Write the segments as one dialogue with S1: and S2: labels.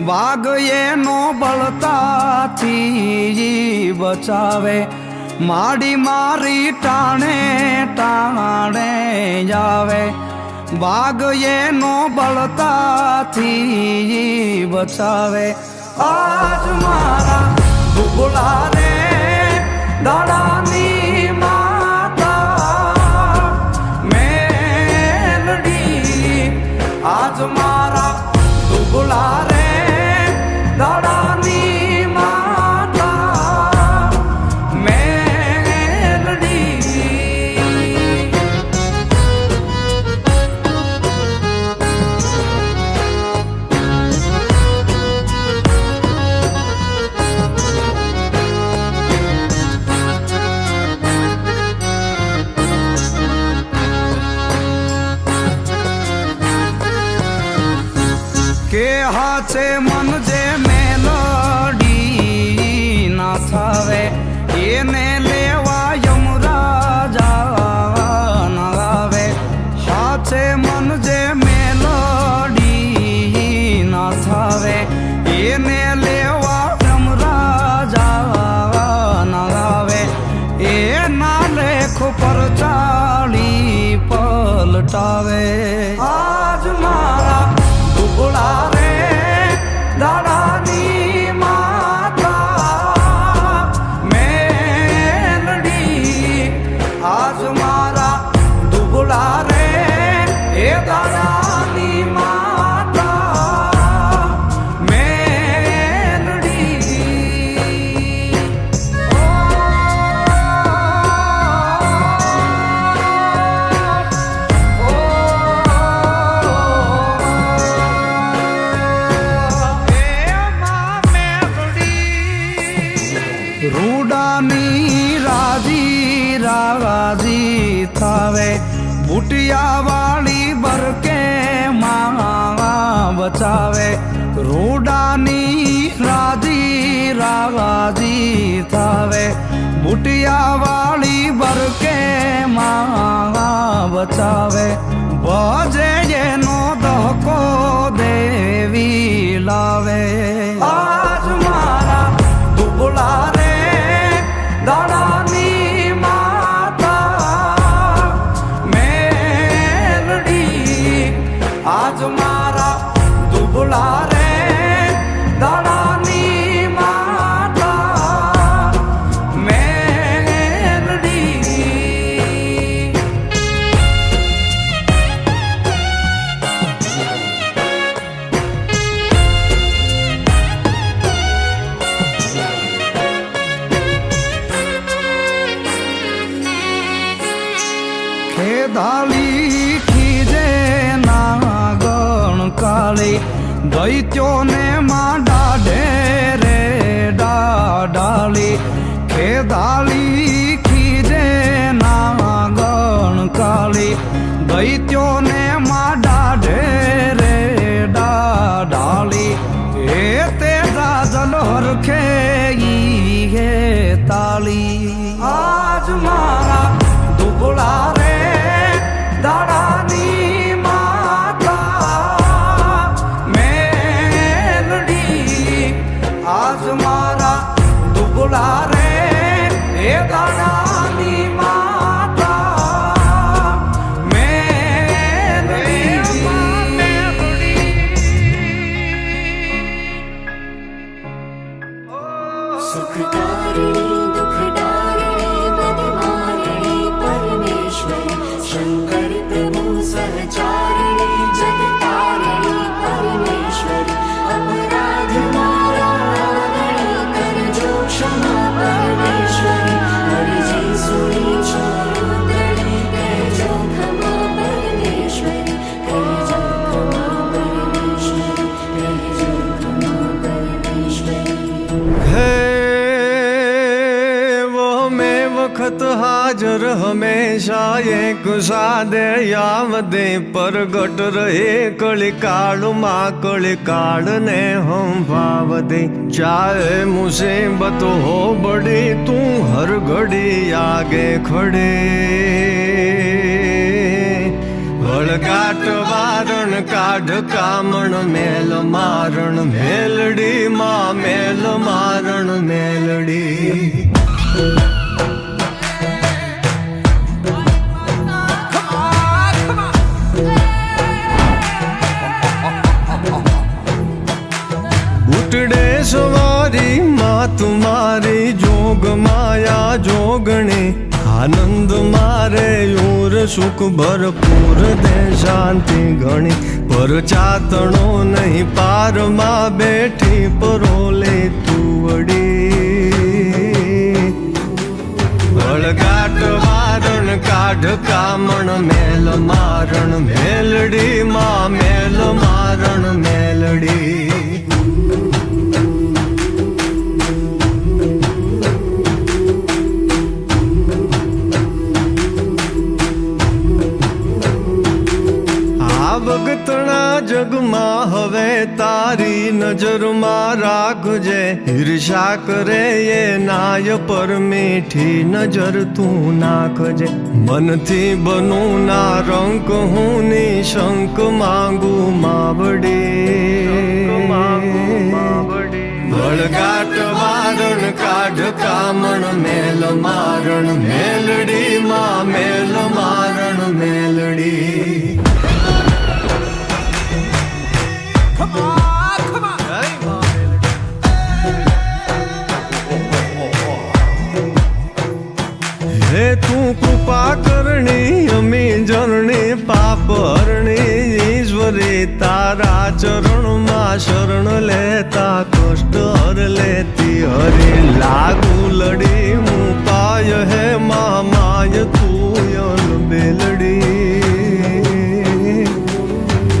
S1: વાઘ એનો બળતાથી બચાવે, માડી મારી ટાણે ટાણે જાવે, વાઘ એનો બળતાથી બચાવે. આજ મારા દુબળા રે દાડાની માતા મેલડી, આજ મારા દુબળા રે દાડાની માતા મેલડી. કે હાચે મન જે મેલડી ના થાવે, એને લેવા યમરાજા ના આવે. હાચે મન જે મેલડી ના થાવે, એને લેવા યમરાજા ના આવે. એના લેખ પર ચાલી પલટાવે. આજ મારા દુબળા રે દાડાની માતા મેલડી, આજ મારા દુબળા રે એ દાડાની માતા મેલડી. રૂડાની રાજી રાજી થાવે, બુટિયા વાળી બરકે માં બચાવે. રૂડાની રાજી રાજી થાવે, બુટિયા વાળી બરકે માં બચાવે. ભજે એનો દહકો દેવી લાવે. આજ મારા દુબળા રે દાડાની માતા મેલડી, આજ મારા દુબળા રે દાડાની માતા મેલડી. ખેદાલી ખીજે ના ગણ કાળી, દૈત્યોને માં ડાઢે રે ડાલી. ખેદાલી ખીજે ના ગણ કાળી, દૈત્યોને માં ડાઢે રે ડાલી. એ તે દાદલ હરખે ઈ હે તાલી. આજ મારા દુબળા રે દાડાની માતા મેલડી, આજ મારા દુબળા રે એ દાડાની માતા મેલડી.
S2: સુખકારિણી દુઃખદારિણી બદમારિણી પરમેશ્વરી, શંકર પ્રભુ સહચારિણી જગતારિણી પરમેશ્વરી. અપરાધ મારા કરજો ક્ષમા પરમેશ્વરી, હરિજી સુની છો રુદ્રણી, કહેજો ખમા પરમેશ્વરી, કહેજો ખમા પરમેશ્વરી, કહેજો ખમા પરમેશ્વરી.
S3: હે वो में वक्त हाजर हमेशा एक सादे यावदे परगट रहे कलिकाल माँ कलिकाल ने हम भाव दे. चाहे मुसीबत हो बड़ी तू हर घड़ी आगे खड़े, વળગાટ વારણ કાઢ કામણ મેલ મારણ મેલડી માં મેલ મારણ મેલડી. ઉટડે સવારી માં તુમારી જોગ માયા જોગણી આનંદ મારે ઉર સુખ ભરપૂર દે શાંતિ ઘણી પર ચાતણો નહીં પારમાં બેઠી પરોલે તુવડી વળગાટ વારણ કાઢ કામણ મેલ મારણ મેલડી માં મેલ મારણ મેલડી. ભગતણા જગમાં હવે તારી નજરમાં રાખજે ઈર્ષા કરે એ નાય પર મીઠી નજર તું નાખજે મનથી બનું ના રંક હું નિશંક માંગુ માવડી વળગાટ વારણ કાઢ કામણ મેલ મારણ મેલડી માં મેલ મારણ મેલડી. હે તું કૃપા કરણી અમી જરણી પાપ હરણી ઈશ્વરી તારા ચરણમાં શરણ લેતા કષ્ટ હર લેતી હરી લાગુ લડી હું પાય હે માય તું યલ બેલડી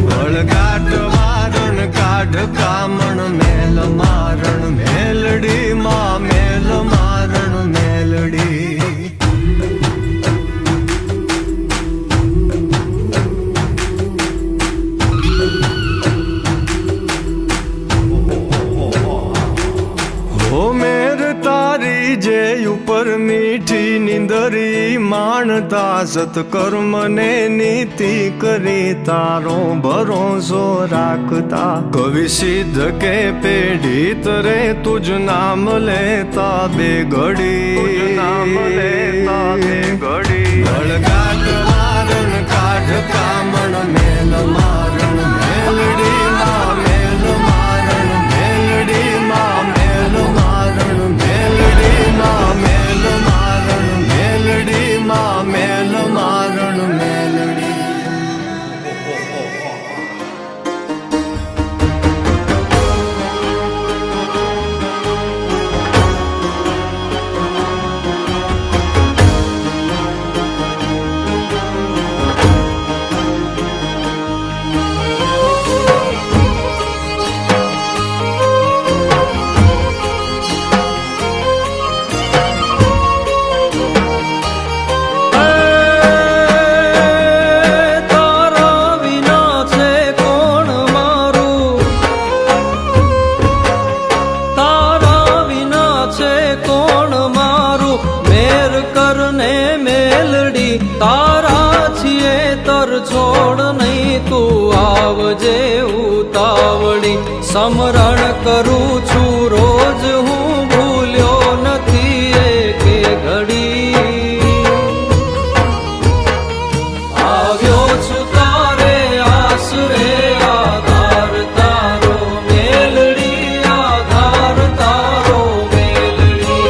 S3: વળગાટ વારણ કાઢ કામણ મેલ મારણ મેલડી માં મેલ મારણ મેલડી. જે ઉપર મીઠી નિંદરી માણતા સત્કર્મ ને નીતિ કરી તારો ભરોસો રાખતા કવિ સિદ્ધ કે પેઢી તરે તુજ નામ લેતા બે ઘડી વળગાટ વારણ કાઢ કામણ મેલ મારણ મેલડી માં મેલ મારણ મેલડી માં મેલ મારણ મેલડી માં મેલ મારણ મેલડી માં મેલ મારણ મેલડી.
S4: તારા છીએ તર છોડ નહીં તું આવજે ઉતાવળી સમરણ કરું છું રોજ હું ભૂલ્યો નથી એકે ઘડી આવ્યો છું તારે આશરે આધાર તારો મેલડી આધાર તારો મેલડી.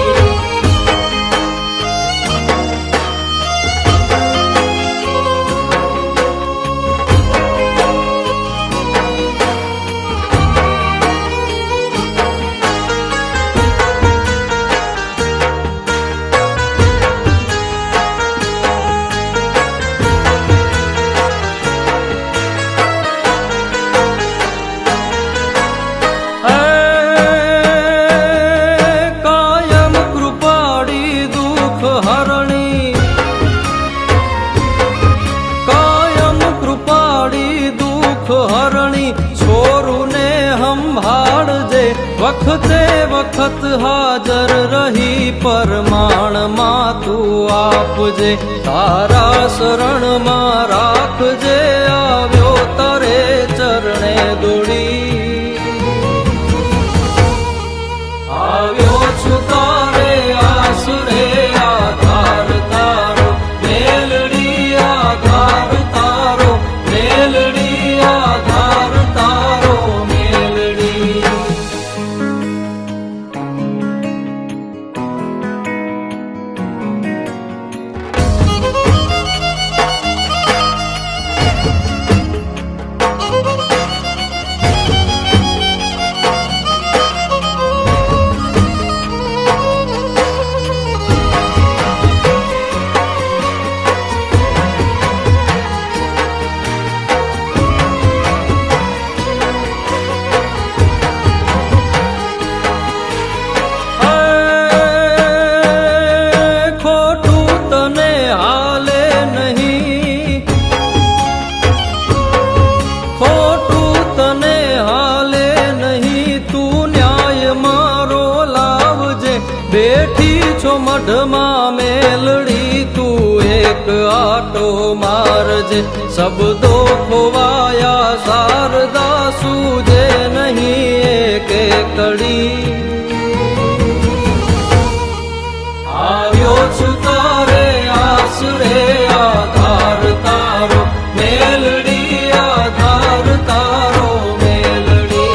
S4: વખતે વખત હાજર રહી પરમાણમાં તું આપજે તારા શરણમાં રાખજે આવ્યો તારે ચરણે બેઠી છો મઢમાં મેલડી તું એક આટો મારજે શબ્દો ખોવાયા શારદા સૂજે નહીં એક કડી આવ્યો છું તારે આશરે આધાર તારો મેલડી આધાર તારો મેલડી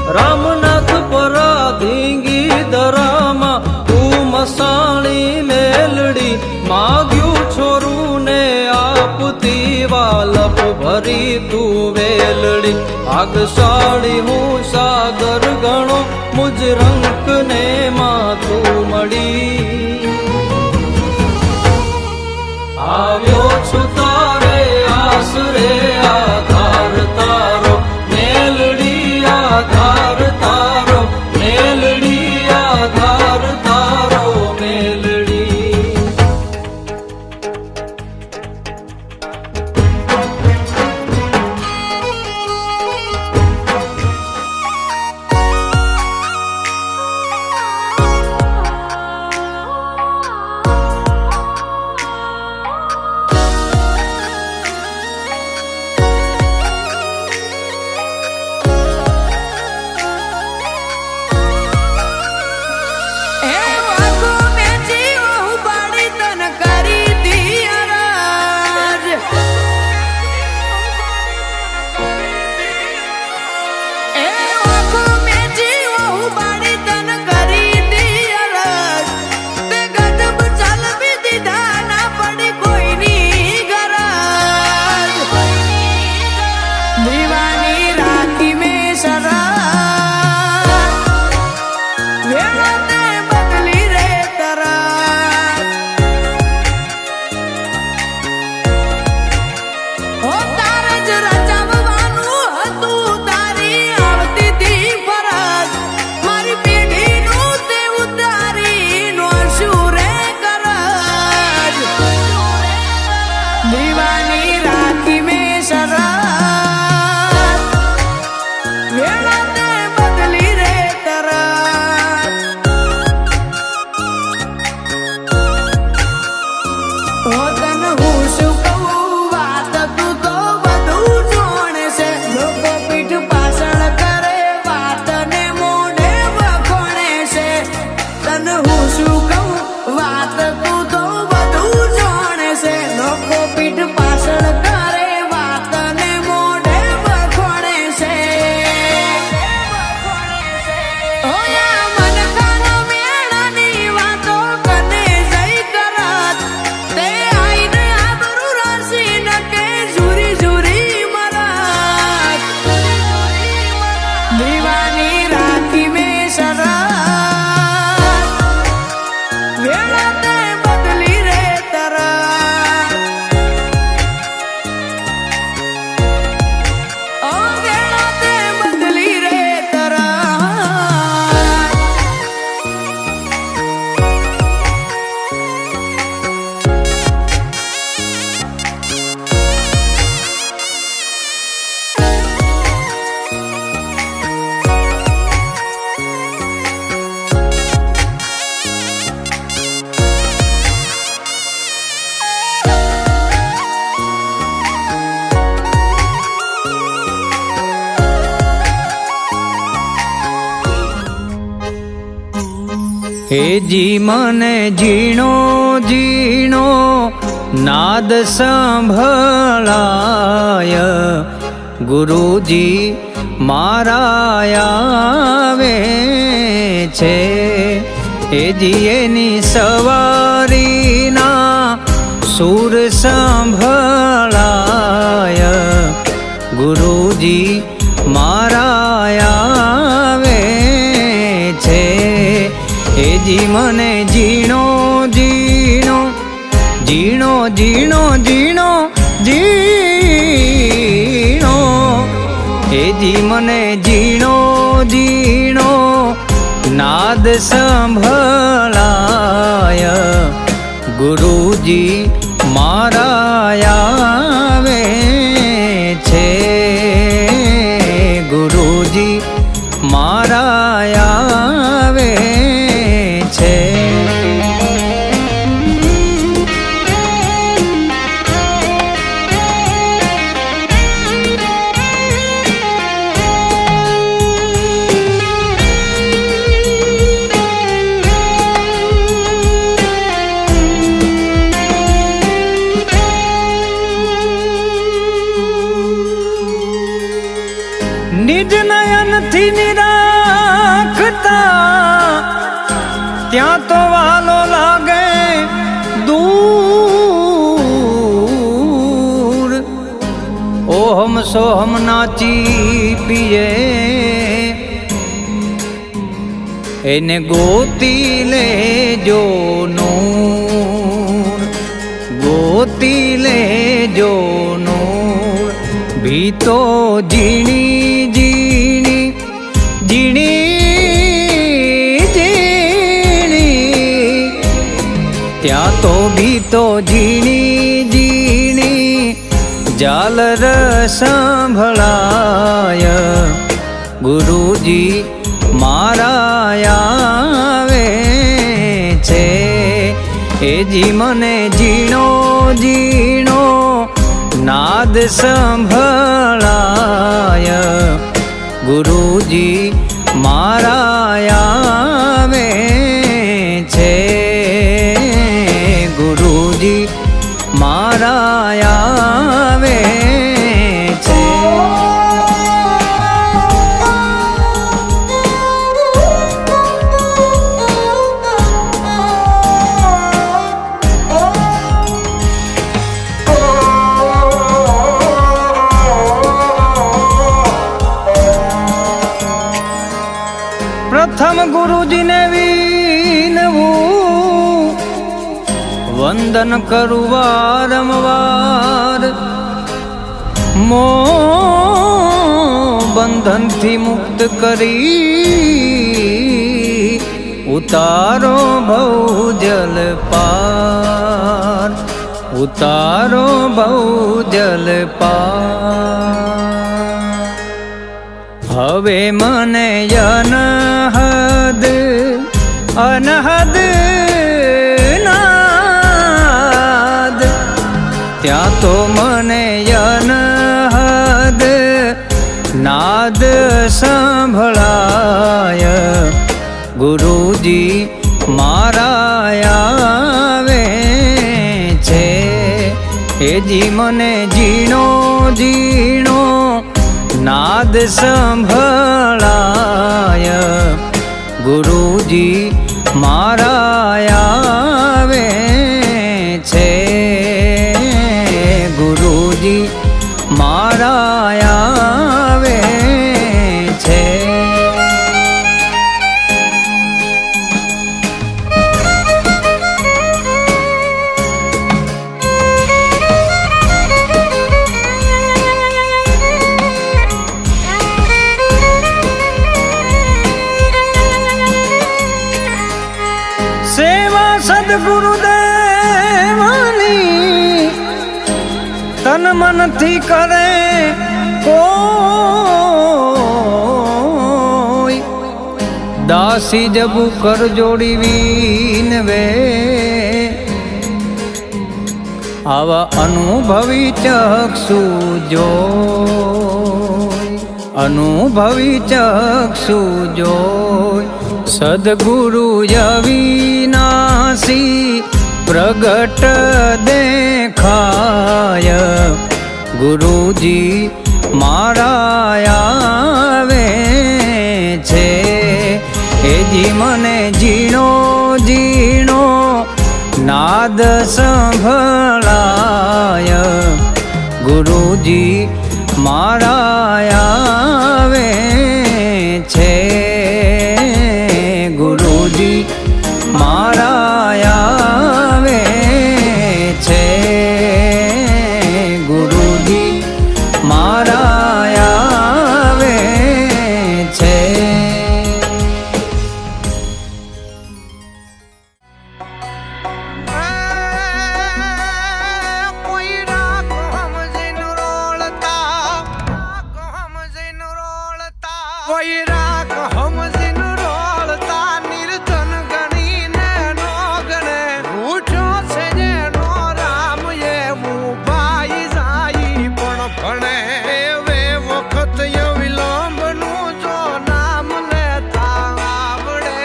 S4: રામનાથ પરાધીંગી દરામાં તું મસાણી મેલડી માગ્યું છોરું ને આપતી વાલપ ભરી તું વેલડી ભાગશાળી હું સાગર ગણો મુજ રંક ને માં તું મળી આવ્યો છું તારે આશરે આધાર તારો મેલડી આધાર તારો મેલડી આધાર તારો મેલડી
S1: હેજી મને ઝીણો ઝીણો નાદ સંભળાય ગુરુજી મારા આવે છે હેજી એની સવારીના સુર સંભળાય ગુરુજી મારા એજી મને ઝીણો ઝીણો ઝીણો ઝીણો ઝીણો ઝીણો એજી મને ઝીણો ઝીણો નાદ સંભળાય ગુરુજી મારા આવે છે ગુરુજી મારા આવે છે નિજ નયનથી નિરાખતા ત્યાં તો વાલો લાગે દૂર ઓહમ સોહમ નાચી પીએ એને ગોતી લેજો નૂર ગોતી લેજો નૂર ભીતો ઝીણી ઝીણી ઝીણી ઝીણી ત્યાં તો ભીતો ઝીણી ઝીણી ઝાલર સંભળાય ગુરુજી મારા આવે છે એજી મને ઝીણો ઝીણો નાદ સંભળાય ગુરુજી મારા આવે છે ગુરુજી મારા આવે છે પ્રથમ ગુરુજીને વિનવું વંદન કરું વારંવાર મોહ બંધનથી મુક્ત કરી ઉતારો ભવજલ પાર ઉતારો ભવજલ પાર હવે મને અનહદ અનહદ નાદ ત્યાં તો મને અનહદ નાદ સંભળાય ગુરુજી મારા આવે છે એજી મને ઝીણો ઝીણો નાદ સંભળાય ગુરુજી મારા આવે છે ગુરુજી મારા આવે છે સેવા સદગુરુદેવની તન મનથી કરે કોઈ દાસી જબુ કર જોડી વિનવે આવા અનુભવી ચક્ષુ જોઈ અનુભવી ચક્ષુ જોઈ સદગુરુ અવિનાશી પ્રગટ દેખાય ગુરુજી મારા આવે છે એજી મને ઝીણો ઝીણો નાદ સંભળાય ગુરુજી મારા આવે છે ગુરુજી રાખ હમજીન રોળતા નિર્ધન ગણીને નો ગણે રૂઠો છે જેનો રામ એવું ભાઈ જાય પણ ભણે એવે વખત વિલંબનું જો નામ લેતા આવડે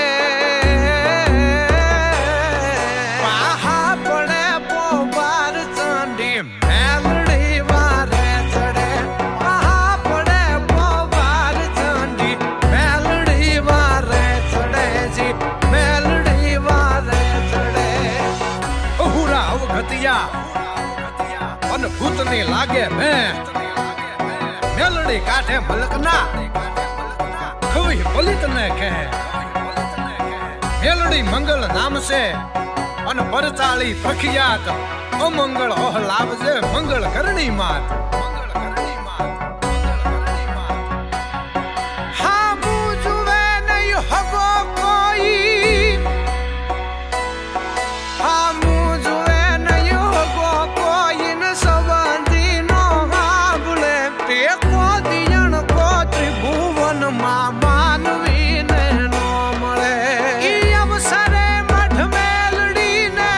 S1: પાહા પડે પોબાર ચંડી મેલડી વારે ચડે પાહા પડે પોબાર ચંડી મેલડી વારે ચડે જી મેલડી વારે ચડે અહુરા અવઘતિયા અન ભૂતની લાગે મેં મેલડી કાઢે મલકના ખવી પલિત ને કહે મેલડી મંગલ નામ છે અને પરચાળી પ્રખ્યાત અમંગળ ઓહલાવજે મંગળ કરણી માત હા મુજવે નહીં હગો કોઈ હા મુજવે નહીં હગો કોઈ ન સંબંધી નો હાંભળે તે કો દિયણ કો ત્રિભુવન માં માનવી ને નો મળે ઈ અવસરે મઠ મેલડી ને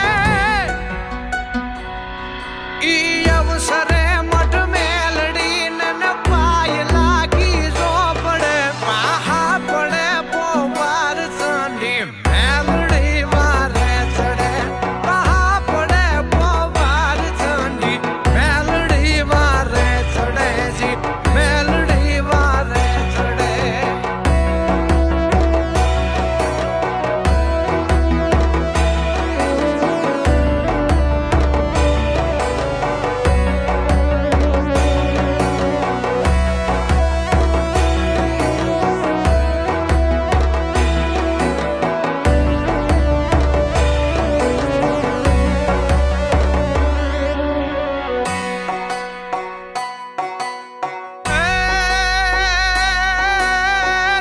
S1: ઈ અવસરે મઠ મેલડી ને પાય લાગી જો પડે પાહા પડે પોવાર ચંડી મેલડી વારે ચડે પાહા પડે પોવાર ચંડી મેલડી વારે ચડે જી મેલડી વારે ચડે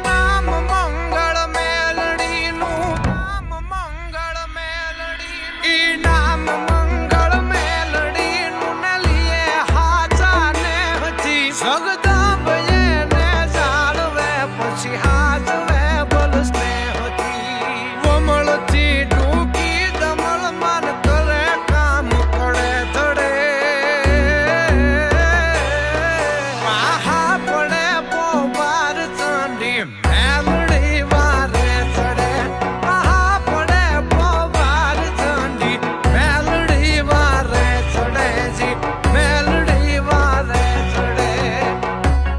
S1: નામ મંગળ મેલડીનું નામ મંગળ મેલડીનું ઈ નામ મંગળ મેલડીનું ને લીએ હાચા ને હતી જગદંબ એને જાળવે પછી હાજવે બલ સ્નેહથી વમળથી ડૂકી દમળ મન કરે કામ કરે ધડે પાહા પડે પોબાર ચંડી મેલડી વારે ચડે પાહા પડે પોબાર ચંડી મેલડી વારે ચડે જી મેલડી વારે ચડે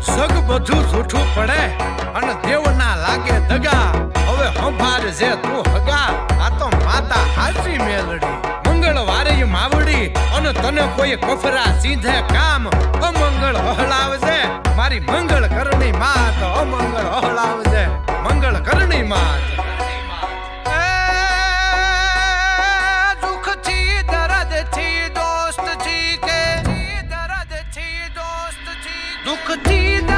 S1: સગ બધું જૂઠું પડે અને દેવના લાગે દગા હવે સંભાર જે તું હગા આ તો માતા હાચી મેલડી મંગળવારે માવડી અને તને કોઈ કફરા સીધે કામ અમંગળ હલાવજે મારી મંગળ કરણી માત અમંગળ હલાવજે મંગળ કરણી માત દુઃખથી દર્દથી દોસ્તથી કે દર્દથી દોસ્તથી દુઃખથી